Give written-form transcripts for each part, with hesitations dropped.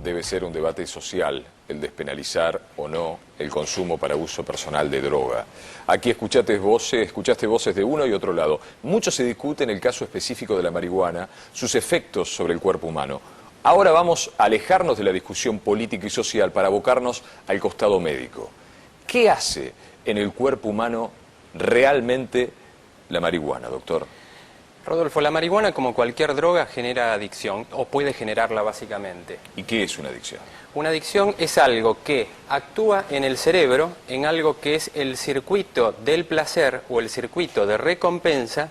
debe ser un debate social, el despenalizar o no el consumo para uso personal de droga. Aquí escuchaste voces de uno y otro lado. Mucho se discute en el caso específico de la marihuana, sus efectos sobre el cuerpo humano. Ahora vamos a alejarnos de la discusión política y social para abocarnos al costado médico. ¿Qué hace en el cuerpo humano realmente la marihuana, doctor? Rodolfo, la marihuana, como cualquier droga, genera adicción, o puede generarla básicamente. ¿Y qué es una adicción? Una adicción es algo que actúa en el cerebro, en algo que es el circuito del placer o el circuito de recompensa,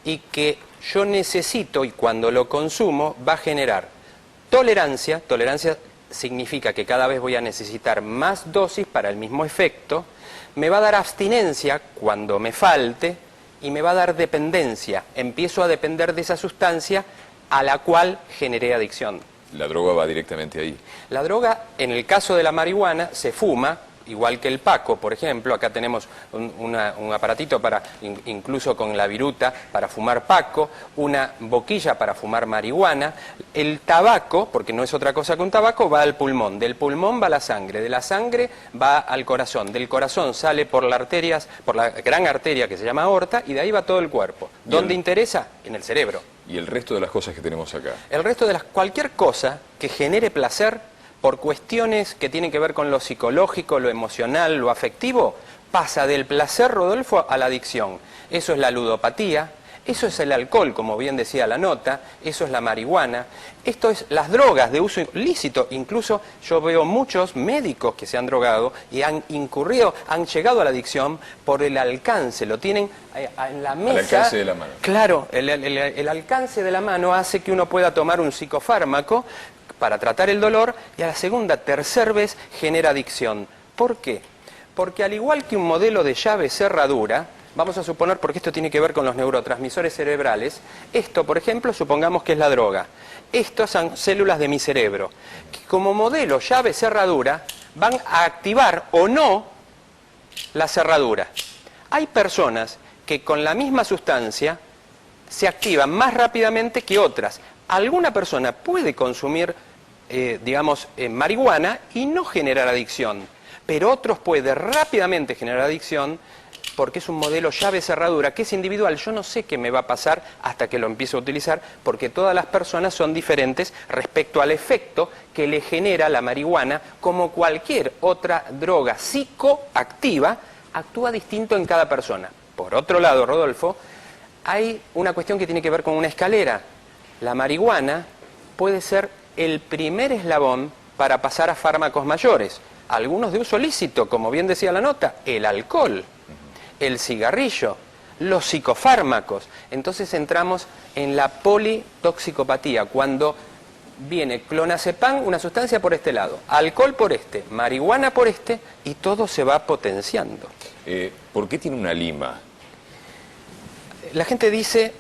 y que yo necesito, y cuando lo consumo, va a generar tolerancia. Tolerancia significa que cada vez voy a necesitar más dosis para el mismo efecto. Me va a dar abstinencia cuando me falte, y me va a dar dependencia. Empiezo a depender de esa sustancia a la cual generé adicción. La droga va directamente ahí. La droga, en el caso de la marihuana, se fuma, igual que el paco, por ejemplo. Acá tenemos un aparatito para, incluso con la viruta, para fumar paco, una boquilla para fumar marihuana. El tabaco, porque no es otra cosa que un tabaco, va al pulmón. Del pulmón va a la sangre, de la sangre va al corazón. Del corazón sale por las arterias, por la gran arteria que se llama aorta, y de ahí va todo el cuerpo. ¿Dónde interesa? En el cerebro. ¿Y el resto de las cosas que tenemos acá? El resto de cualquier cosa que genere placer, por cuestiones que tienen que ver con lo psicológico, lo emocional, lo afectivo, pasa del placer, Rodolfo, a la adicción. Eso es la ludopatía, eso es el alcohol, como bien decía la nota, eso es la marihuana, esto es las drogas de uso lícito. Incluso yo veo muchos médicos que se han drogado y han incurrido, han llegado a la adicción por el alcance, lo tienen en la mesa. Al alcance de la mano. Claro, el alcance de la mano hace que uno pueda tomar un psicofármaco para tratar el dolor, y a la segunda, tercera vez genera adicción. ¿Por qué? Porque al igual que un modelo de llave-cerradura, vamos a suponer, porque esto tiene que ver con los neurotransmisores cerebrales, esto, por ejemplo, supongamos que es la droga. Estas son células de mi cerebro, que como modelo llave-cerradura van a activar o no la cerradura. Hay personas que con la misma sustancia se activan más rápidamente que otras. Alguna persona puede consumir marihuana y no generar adicción, pero otros puede rápidamente generar adicción porque es un modelo llave-cerradura que es individual. Yo no sé qué me va a pasar hasta que lo empiezo a utilizar, porque todas las personas son diferentes respecto al efecto que le genera la marihuana. Como cualquier otra droga psicoactiva, actúa distinto en cada persona. Por otro lado, Rodolfo, hay una cuestión que tiene que ver con una escalera. La marihuana puede ser el primer eslabón para pasar a fármacos mayores, algunos de uso lícito, como bien decía la nota, el alcohol, el cigarrillo, los psicofármacos. Entonces entramos en la politoxicopatía, cuando viene clonazepam, una sustancia por este lado, alcohol por este, marihuana por este, y todo se va potenciando. ¿Por qué tiene una lima? La gente dice,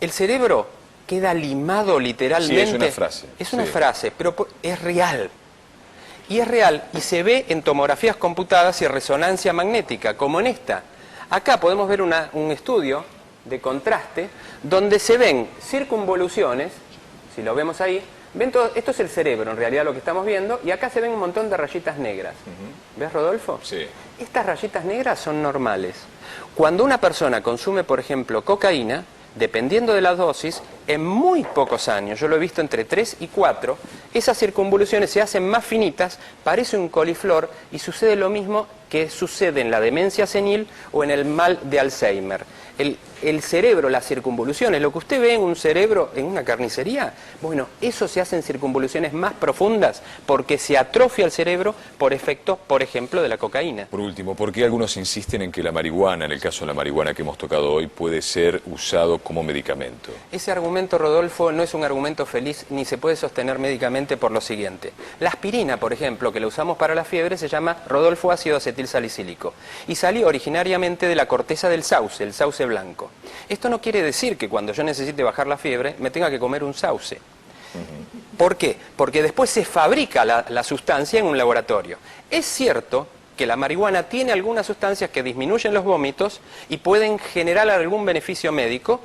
el cerebro queda limado literalmente. Sí, es una frase. Es una frase, pero es real. Y es real, y se ve en tomografías computadas y resonancia magnética, como en esta. Acá podemos ver un estudio de contraste, donde se ven circunvoluciones, si lo vemos ahí, ven todo, esto es el cerebro en realidad lo que estamos viendo, y acá se ven un montón de rayitas negras. ¿Ves, Rodolfo? Sí. Estas rayitas negras son normales. Cuando una persona consume, por ejemplo, cocaína, dependiendo de la dosis, en muy pocos años, yo lo he visto entre 3 y 4, esas circunvoluciones se hacen más finitas, parece un coliflor, y sucede lo mismo que sucede en la demencia senil o en el mal de Alzheimer. El cerebro, las circunvoluciones, lo que usted ve en un cerebro, en una carnicería, bueno, eso se hace en circunvoluciones más profundas porque se atrofia el cerebro por efecto, por ejemplo, de la cocaína. Por último, ¿por qué algunos insisten en que la marihuana, en el caso de la marihuana que hemos tocado hoy, puede ser usado como medicamento? Ese argumento, Rodolfo, no es un argumento feliz ni se puede sostener médicamente por lo siguiente. La aspirina, por ejemplo, que la usamos para la fiebre, se llama, Rodolfo, ácido acetilsalicílico, y salió originariamente de la corteza del sauce, el sauce blanco. Esto no quiere decir que cuando yo necesite bajar la fiebre me tenga que comer un sauce. ¿Por qué? Porque después se fabrica la sustancia en un laboratorio. Es cierto que la marihuana tiene algunas sustancias que disminuyen los vómitos y pueden generar algún beneficio médico,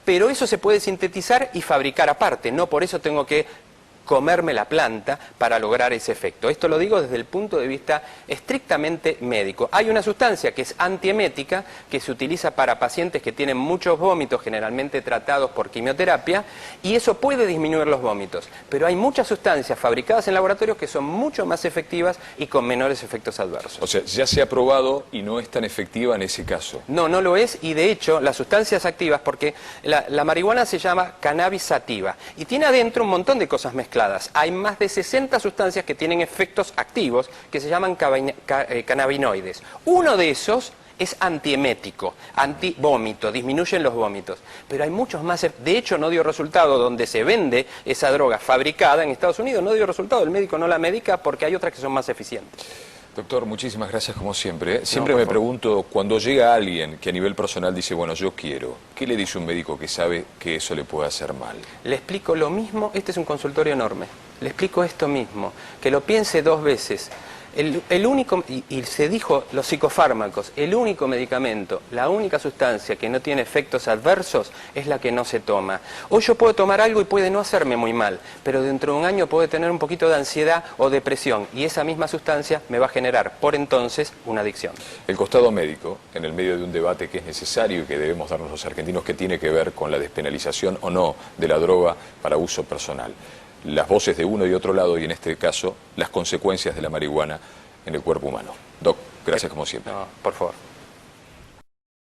pero eso se puede sintetizar y fabricar aparte. No por eso tengo que comerme la planta para lograr ese efecto. Esto lo digo desde el punto de vista estrictamente médico. Hay una sustancia que es antiemética, que se utiliza para pacientes que tienen muchos vómitos, generalmente tratados por quimioterapia, y eso puede disminuir los vómitos. Pero hay muchas sustancias fabricadas en laboratorios que son mucho más efectivas y con menores efectos adversos. O sea, ya se ha probado y no es tan efectiva en ese caso. No, no lo es, y de hecho las sustancias activas, porque la marihuana se llama cannabis sativa y tiene adentro un montón de cosas mezcladas. Hay más de 60 sustancias que tienen efectos activos que se llaman cannabinoides. Uno de esos es antiemético, antivómito, disminuyen los vómitos. Pero hay muchos más, de hecho no dio resultado donde se vende esa droga fabricada en Estados Unidos, no dio resultado, el médico no la medica porque hay otras que son más eficientes. Doctor, muchísimas gracias como siempre. Siempre me pregunto, cuando llega alguien que a nivel personal dice, bueno, yo quiero, ¿qué le dice un médico que sabe que eso le puede hacer mal? Le explico lo mismo, este es un consultorio enorme, le explico esto mismo, que lo piense 2 veces. El único, y se dijo, los psicofármacos, el único medicamento, la única sustancia que no tiene efectos adversos es la que no se toma. Hoy yo puedo tomar algo y puede no hacerme muy mal, pero dentro de un año puede tener un poquito de ansiedad o depresión y esa misma sustancia me va a generar, por entonces, una adicción. El costado médico, en el medio de un debate que es necesario y que debemos darnos los argentinos, que tiene que ver con la despenalización o no de la droga para uso personal. Las voces de uno y otro lado, y en este caso, las consecuencias de la marihuana en el cuerpo humano. Doc, gracias como siempre. No, por favor.